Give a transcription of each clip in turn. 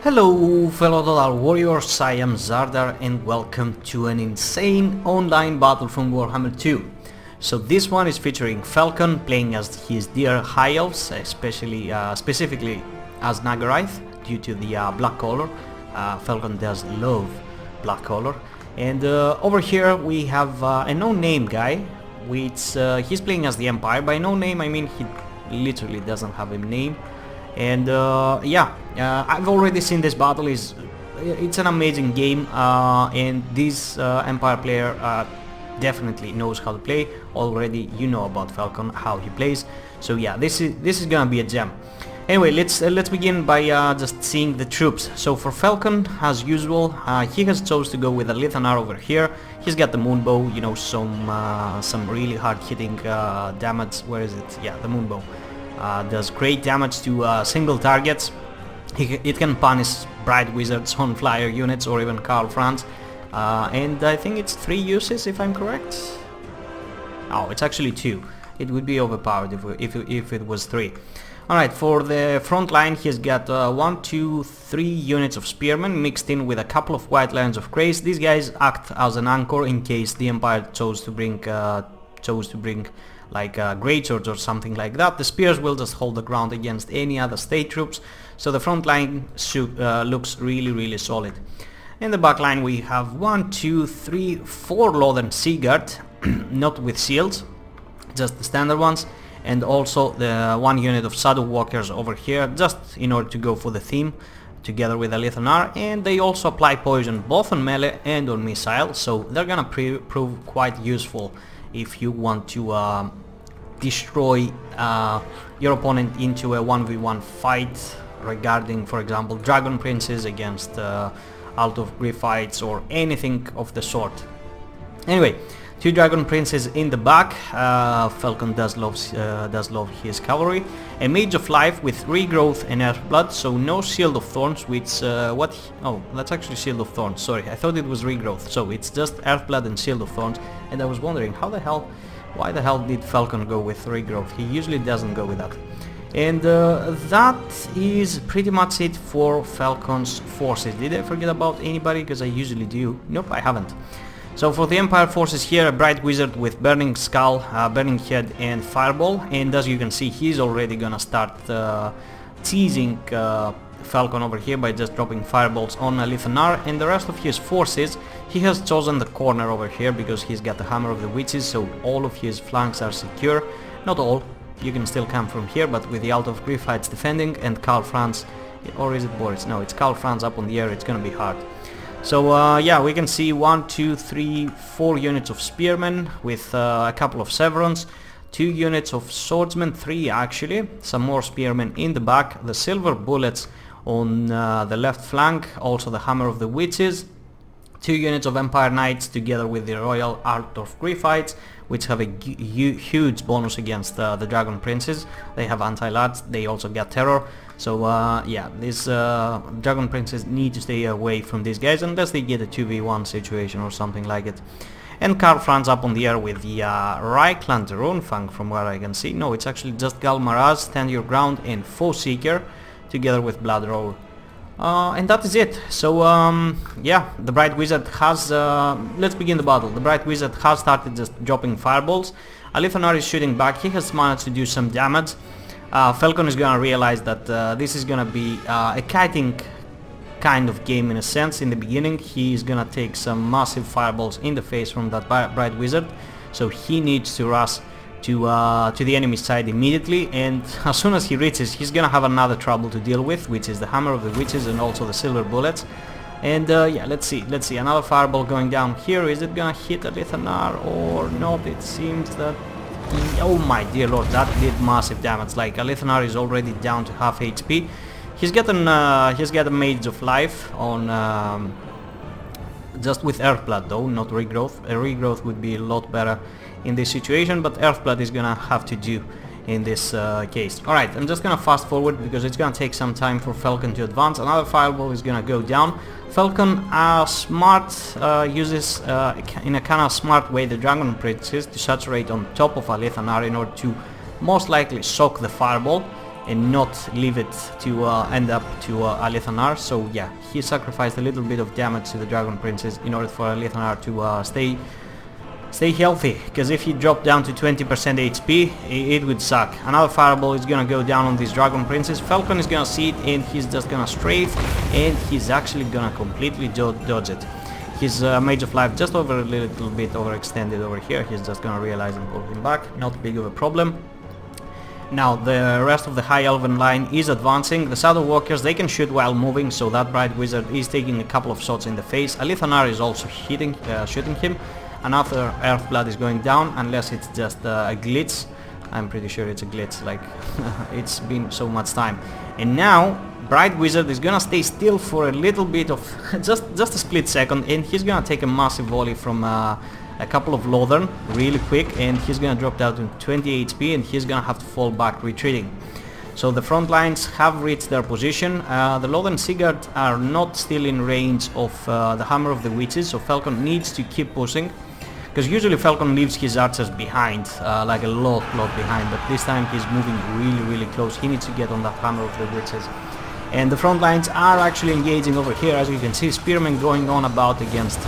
Hello fellow Total Warriors, I am Zardar and welcome to an insane online battle from Warhammer 2. So this one is featuring Felkon playing as his dear High Elves, especially specifically as Nagarythe due to the black color. Felkon does love black color. And over here we have a no-name guy, which he's playing as the Empire. By no name I mean he literally doesn't have a name. And I've already seen this battle. It's an amazing game, and this Empire player definitely knows how to play. Already you know about Felkon, how he plays. So yeah, this is gonna be a gem. Anyway, let's begin by just seeing the troops. So for Felkon, as usual, he has chose to go with a Lithanar over here. He's got the Moonbow, you know, some really hard hitting damage. Where is it? Yeah, the Moonbow. Does great damage to single targets. It can punish Bright Wizards on flyer units or even Karl Franz. And I think it's 3 uses if I'm correct. Oh, it's actually 2. It would be overpowered if it was 3. Alright, for the front line he's got 1, 2, 3 units of Spearmen mixed in with a couple of White Lions of Grace. These guys act as an anchor in case the Empire chose to bring like great swords or something like that. The spears will just hold the ground against any other state troops, so the front line looks really solid. In the back line we have 1, 2, 3, 4 Lothern Seaguard, not with shields, just the standard ones, and also the 1 unit of Shadow Walkers over here, just in order to go for the theme, together with a Lithanar. And they also apply poison both on melee and on missile, so they're gonna prove quite useful if you want to destroy your opponent into a 1v1 fight regarding, for example, Dragon Princes against Out of Griffites or anything of the sort. Anyway, 2 Dragon Princes in the back. Felkon does love his cavalry. A Mage of Life with Regrowth and Earthblood, so no Shield of Thorns, which oh, that's actually Shield of Thorns, sorry, I thought it was Regrowth. So it's just Earthblood and Shield of Thorns, and I was wondering why the hell did Felkon go with Regrowth? He usually doesn't go with that. And that is pretty much it for Felkon's forces. Did I forget about anybody? Because I usually do. Nope, I haven't. So for the Empire forces here, a Bright Wizard with Burning Skull, Burning Head and Fireball. And as you can see, he's already gonna start teasing Felkon over here by just dropping fireballs on a Lithanar. And the rest of his forces, he has chosen the corner over here because he's got the Hammer of the Witches, so all of his flanks are secure. Not all, you can still come from here, but with the Out of Griffites defending and Karl Franz, or is it Boris? No, it's Karl Franz up on the air, it's gonna be hard. So yeah, we can see 1, 2, 3, 4 units of Spearmen with a couple of Severons, 2 units of Swordsmen, 3 actually, some more Spearmen in the back, the Silver Bullets on the left flank, also the Hammer of the Witches, 2 units of Empire Knights together with the Royal Art of Griffites, which have a huge bonus against the Dragon Princes. They have anti-lads, they also get terror. So yeah, these Dragon Princes need to stay away from these guys unless they get a 2v1 situation or something like it. And Karl Franz up on the air with the Reichland Runefang, from what I can see. No, it's actually just Gal Maraz, Stand Your Ground and Foe Seeker together with Blood Roll. And that is it. So yeah, the Bright Wizard has let's begin the battle. The Bright Wizard has started just dropping fireballs. Lithanar is shooting back. He has managed to do some damage. Felkon is gonna realize that this is gonna be a kiting kind of game in a sense. In the beginning he's gonna take some massive fireballs in the face from that Bright Wizard, so he needs to rush to the enemy side immediately, and as soon as he reaches, he's gonna have another trouble to deal with, which is the Hammer of the Witches and also the Silver Bullets. And yeah, let's see, another fireball going down here. Is it gonna hit a Lithanar or not? It seems that oh my dear lord, that did massive damage. Like a Lithanar is already down to half HP. He's got a Mage of Life on just with Earthblood though, not Regrowth. A Regrowth would be a lot better in this situation, but Earthblood is gonna have to do in this case. Alright, I'm just gonna fast forward because it's gonna take some time for Felkon to advance. Another fireball is gonna go down. Felkon uses in a kind of smart way the Dragon Princes to saturate on top of a Lithanar in order to most likely soak the fireball and not leave it to end up to Alithanar. So yeah, he sacrificed a little bit of damage to the Dragon Princes in order for Alithanar to stay healthy, because if he dropped down to 20% HP, it would suck. Another fireball is gonna go down on these Dragon Princes. Felkon is gonna see it, and he's just gonna strafe, and he's actually gonna completely dodge it. His Mage of Life just a little bit overextended over here. He's just gonna realize and pull him back. Not big of a problem. Now the rest of the High Elven line is advancing. The Shadow Walkers, they can shoot while moving, so that Bright Wizard is taking a couple of shots in the face. Alithanar is also shooting him. Another Earthblood is going down, unless it's just a glitch. I'm pretty sure it's a glitch, like it's been so much time. And now Bright Wizard is gonna stay still for a little bit of just a split second, and he's gonna take a massive volley from a couple of Lothern really quick, and he's gonna drop down to 20 HP, and he's gonna have to fall back retreating. So the front lines have reached their position. The Lothern Sigurd are not still in range of the Hammer of the Witches, so Felkon needs to keep pushing. Because usually Felkon leaves his archers behind, like a lot behind, but this time he's moving really close. He needs to get on that Hammer of the Witches. And the front lines are actually engaging over here, as you can see. Spearmen going on about against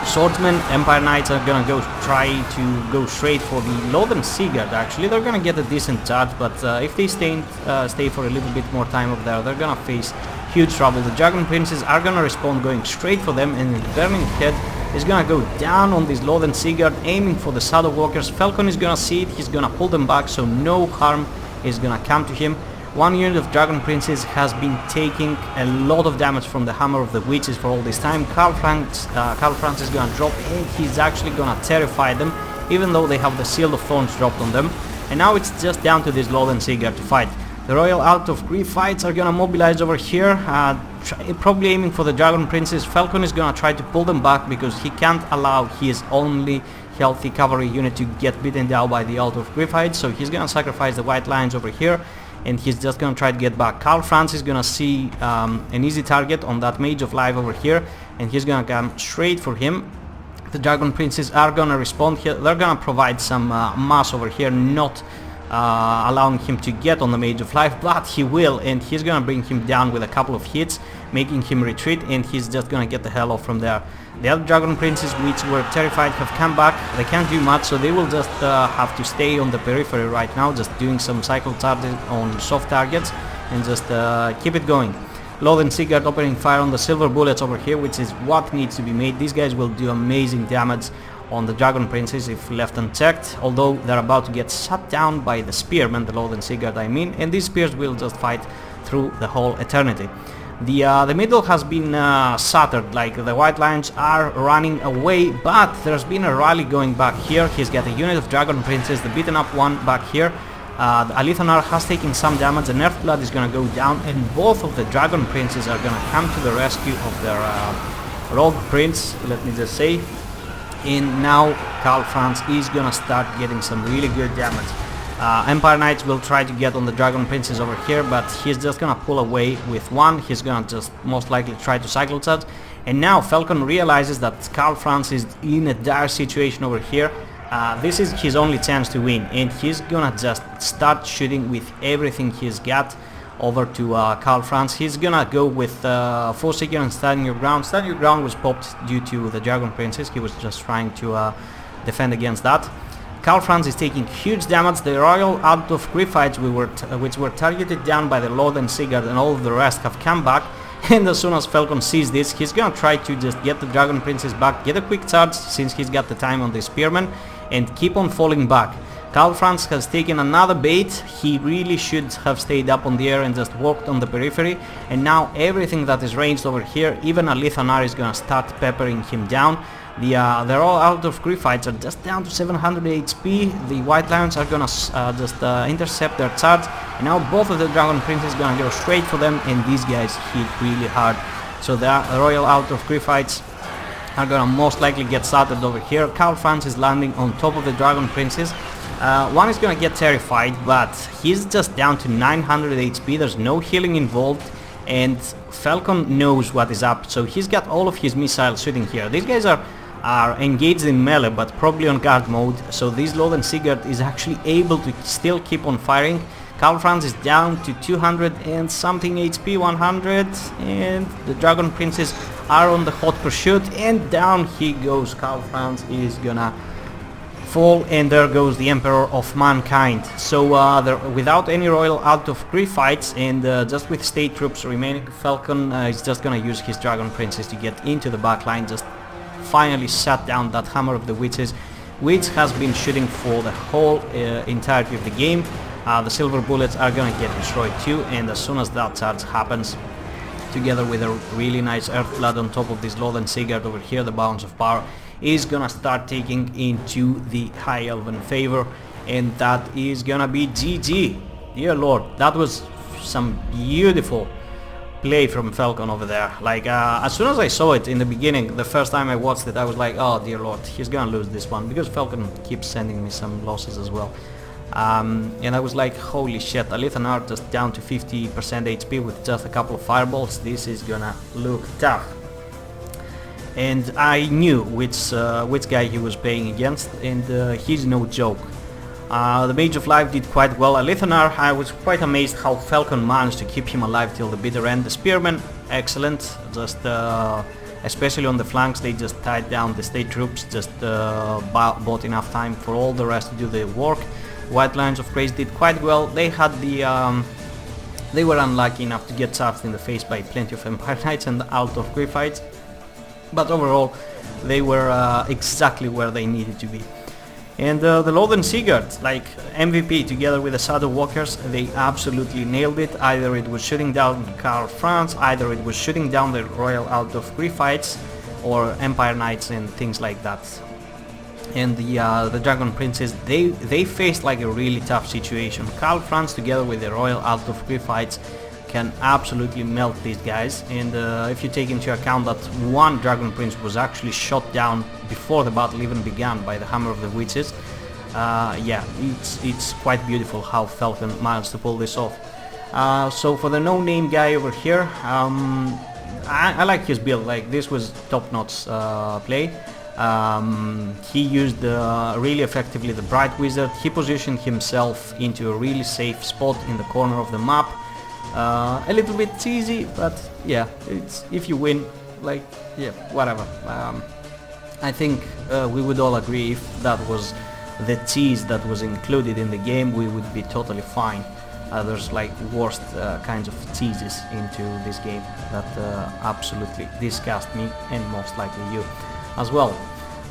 Swordsmen. Empire Knights are gonna try to go straight for the Lothern Sigurd. Actually, they're gonna get a decent charge, but if they stay for a little bit more time over there, they're gonna face huge trouble. The Dragon Princes are gonna respond going straight for them, and the Burning Head is gonna go down on this Lothern Sigurd, aiming for the Shadow Walkers. Felkon is gonna see it, he's gonna pull them back, so no harm is gonna come to him. One unit of Dragon Princes has been taking a lot of damage from the Hammer of the Witches for all this time. Karl Franz is gonna drop, and he's actually gonna terrify them, even though they have the Shield of Thorns dropped on them. And now it's just down to this Lothern Sigurd to fight. The Royal Out of Grieffites are gonna mobilize over here, probably aiming for the Dragon Princes. Felkon is gonna try to pull them back, because he can't allow his only healthy cavalry unit to get beaten down by the Out of Grieffites, so he's gonna sacrifice the White Lions over here, and he's just gonna try to get back. Karl Franz is gonna see an easy target on that Mage of Life over here, and he's gonna come straight for him. The Dragon Princes are gonna respond here. They're gonna provide some mass over here, not allowing him to get on the Mage of Life, but he will, and he's gonna bring him down with a couple of hits, making him retreat, and he's just gonna get the hell off from there. The other Dragon Princes, which were terrified, have come back. They can't do much, so they will just have to stay on the periphery right now, just doing some cycle charges on soft targets, and just keep it going. Lothern Sigurd opening fire on the Silver Bullets over here, which is what needs to be made. These guys will do amazing damage on the Dragon Princes if left unchecked, although they're about to get shut down by the Spearmen, the Lothern Sigurd I mean, and these spears will just fight through the whole eternity. The middle has been shattered, like the White Lions are running away, but there's been a rally going back here. He's got a unit of Dragon Princes, the beaten up one back here. The Alithanar has taken some damage, and Earthblood is gonna go down, and both of the Dragon Princes are gonna come to the rescue of their Rogue Prince, let me just say. And now Karl Franz is gonna start getting some really good damage. Empire Knights will try to get on the Dragon Princes over here, but he's just gonna pull away with one. He's gonna just most likely try to cycle charge. And now Felkon realizes that Karl Franz is in a dire situation over here. This is his only chance to win, and he's gonna just start shooting with everything he's got over to Karl Franz. He's gonna go with Forsaken and Stand Your Ground. Stand Your Ground was popped due to the Dragon Princes. He was just trying to defend against that. Karl Franz is taking huge damage. The Royal Out of Grieffites which were targeted down by the Lothern Sigurd and all of the rest have come back, and as soon as Felkon sees this, he's gonna try to just get the Dragon Princes back, get a quick charge since he's got the time on the Spearmen, and keep on falling back. Karl Franz has taken another bait. He really should have stayed up on the air and just walked on the periphery, and now everything that is ranged over here, even Alithanar is gonna start peppering him down. They're all Out of Grieffites are just down to 700 HP. The White Lions are gonna just intercept their charge, and now both of the Dragon Princes gonna go straight for them, and these guys hit really hard. So the Royal Out of Grieffites are gonna most likely get started over here. Karl Franz is landing on top of the Dragon Princes. One is gonna get terrified, but he's just down to 900 HP. There's no healing involved, and Felkon knows what is up, so he's got all of his missiles shooting here. These guys are engaged in melee, but probably on guard mode, so this Lothern Sigurd is actually able to still keep on firing. Karl Franz is down to 200 and something HP, 100, and the Dragon Princes are on the hot pursuit, and down he goes. Karl Franz is gonna fall, and there goes the Emperor of Mankind. So without any royal out of Kree fights and just with state troops remaining, Felkon is just gonna use his Dragon Princes to get into the backline, just finally shut down that Hammer of the Witches, which has been shooting for the whole entirety of the game. The silver bullets are gonna get destroyed too, and as soon as that charge happens, together with a really nice Earthblood on top of this Lothen Sigurd over here, the Bounce of Power is gonna start taking into the High Elven favor, and that is gonna be GG. Dear Lord, that was some beautiful play from Felkon over there. Like as soon as I saw it in the beginning, the first time I watched it, I was like, oh dear Lord, he's gonna lose this one, because Felkon keeps sending me some losses as well. And I was like, holy shit, Alithanar just down to 50% HP with just a couple of fireballs. This is gonna look tough. And I knew which guy he was playing against, and he's no joke. The Mage of Life did quite well. Alithanar, I was quite amazed how Felkon managed to keep him alive till the bitter end. The Spearmen, excellent, just especially on the flanks, they just tied down the state troops, just bought enough time for all the rest to do the work. White Lions of Grace did quite well. They had the they were unlucky enough to get charged in the face by plenty of Empire Knights and out of Kree fights, but overall they were exactly where they needed to be. And the Lothen Sigurd, like MVP together with the Shadow Walkers, they absolutely nailed it. Either it was shooting down Karl Franz, either it was shooting down the Royal out of Kree fights or Empire Knights and things like that. And the Dragon Princes, they faced like a really tough situation. Karl Franz together with the Royal out of Kree fights can absolutely melt these guys, and if you take into account that one Dragon Prince was actually shot down before the battle even began by the Hammer of the Witches, yeah, it's quite beautiful how Felkon managed to pull this off. So for the no-name guy over here, I like his build. Like, this was top-notch play. He used really effectively the Bright Wizard. He positioned himself into a really safe spot in the corner of the map. A little bit cheesy, but yeah, it's, if you win, like, yeah, whatever. I think we would all agree if that was the cheese that was included in the game, we would be totally fine. There's like worst kinds of cheeses into this game that absolutely disgust me, and most likely you as well.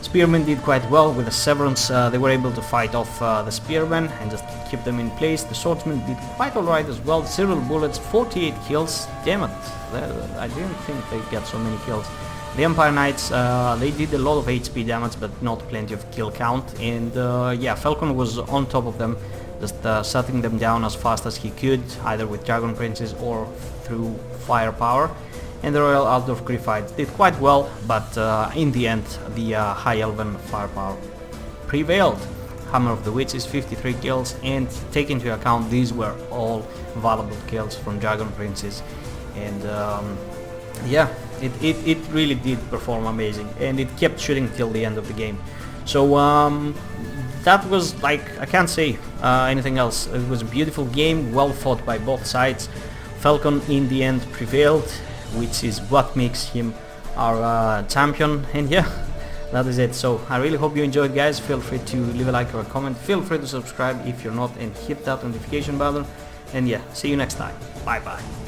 Spearmen did quite well with the Severance. They were able to fight off the Spearmen and just keep them in place. The Swordsmen did quite alright as well. Several bullets, 48 kills. Damn it, I didn't think they'd get so many kills. The Empire Knights, they did a lot of HP damage, but not plenty of kill count. And yeah, Felkon was on top of them, just shutting them down as fast as he could, either with Dragon Princes or through firepower. And the Royal out of Kree fights did quite well, but in the end the High Elven firepower prevailed. Hammer of the Witches, 53 kills, and take into account these were all valuable kills from Dragon Princes. And yeah, it really did perform amazing, and it kept shooting till the end of the game. So that was, like, I can't say anything else. It was a beautiful game, well fought by both sides. Felkon in the end prevailed, which is what makes him our champion, and yeah, that is it. So I really hope you enjoyed, guys. Feel free to leave a like or a comment, feel free to subscribe if you're not, and hit that notification button, and yeah, see you next time. Bye bye.